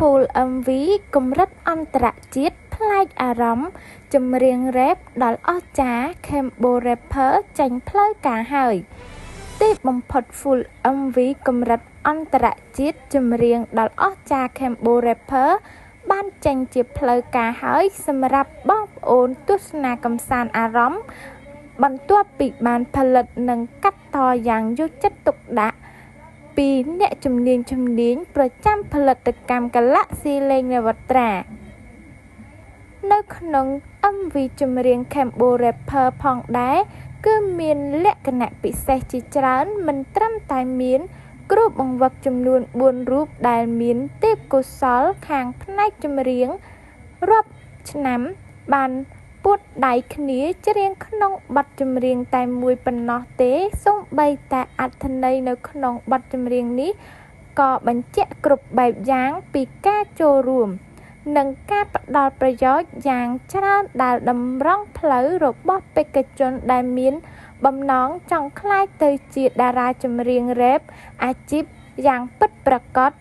Full MV កម្រិតអន្តរជាតិប្លែកអារម្មណ៍ចម្រៀងរ៉េបដល់អស្ចារ្យ Kembo Rapper ចេញផ្លូវការហើយទីបំផុត Full MV កម្រិតអន្តរជាតិចម្រៀងដល់អស្ចារ្យ Kembo Rapper បានចេញជាផ្លូវការហើយសម្រាប់បងប្អូនទស្សនាកម្សាន្តអារម្មណ៍បន្ទាប់ពីបានផលិតនិងកាត់តយ៉ាងយកចិត្តទុកដាក់ពីអ្នកជំនាញប្រចាំផលិតកម្ម Galaxy លេងនវត្រានៅក្នុង MV ចម្រៀង Kembo Rapper ផងដែរគឺមានលក្ខណៈពិសេសជាច្រើនមិនត្រឹមតែមានគ្រូបង្វឹកចំនួន4រូបដែលមានទេពកោសល្យខាងផ្នែកចម្រៀងរាប់ឆ្នាំបានពួតដៃគ្នាច្រៀងក្នុងបទចម្រៀងតែមួយប៉ុណ្ណោះទេសូម្បីតែអត្ថន័យនៅក្នុងបទចម្រៀងនេះក៏បញ្ជាក់គ្រប់បែបយ៉ាងពីការចូលរួមនិងការផ្ដល់ប្រយោជន៍យ៉ាងច្រើនដែលតម្រង់ផ្លូវរបស់បេក្ខជនដែលមានបំណងចង់ក្លាយទៅជាតារាចម្រៀងរ៉េបអាជីពយ៉ាងពិតប្រាកដ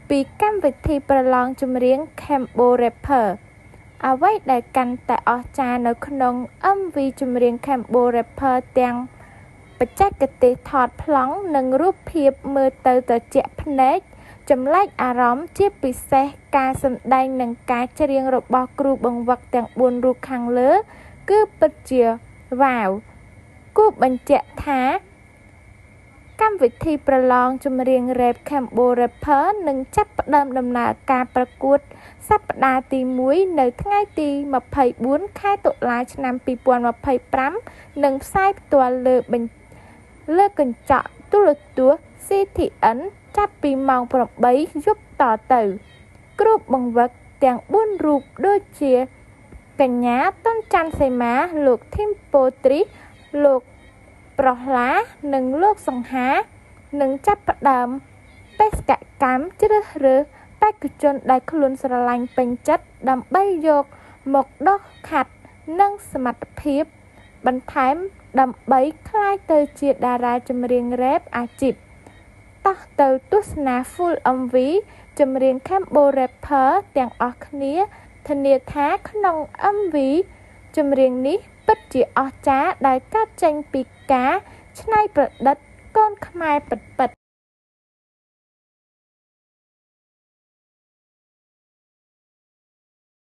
ពីកម្មវិធីប្រឡងចម្រៀង Kembo Rapper អ្វីដែលកាន់តែអស្ចារ្យនៅក្នុង MV ចម្រៀង Kembo Rapper ទាំងបច្ចេកទេសថតប្លង់និងរូបភាពមើលទៅត្រជាក់ភ្នែកចម្លែកអារម្មណ៍ជាពិសេសការសម្ដែងនិងការច្រៀងរបស់គ្រូបង្វឹកទាំង4រូបខាងលើគឺពិតជាវ៉ាវគួរបញ្ជាក់ថាកម្មវិធីប្រឡងចម្រៀងរ៉េប Kembo Rapper នឹងចាប់ផ្ដើមដំណើរការប្រកួតសប្តាហ៍ទី1នៅថ្ងៃទី24ខែតុលាឆ្នាំ2025និងផ្សាយផ្ទាល់លើកញ្ចក់ទូរទស្សន៍ CTN ចាប់ពីម៉ោង8យប់តទៅគ្រូបង្វឹកទាំង4រូបដូចជាកញ្ញាតុនច័ន្ទសីមាលោកធីមប៉ូទ្រីសលោកប្រហ្លានិងលោកសង្ហានឹងចាប់ផ្ដើមបេសកកម្មជ្រើសរើសបេក្ខជនដែលខ្លួនស្រឡាញ់ពេញចិត្តដើម្បីយកមកដុសខាត់និងសមត្ថភាពបន្ថែមដើម្បីក្លាយទៅជាតារាចម្រៀងរ៉េបអាជីពតោះទៅទស្សនា Full MV ចម្រៀង Kembo Rapper ទាំងអស់គ្នាធានាថាក្នុង MV ចម្រៀងនេះពិតជាអស្ចារ្យដែលកើតចេញពីការច្នៃប្រឌិតកូនខ្មែរពិតៗ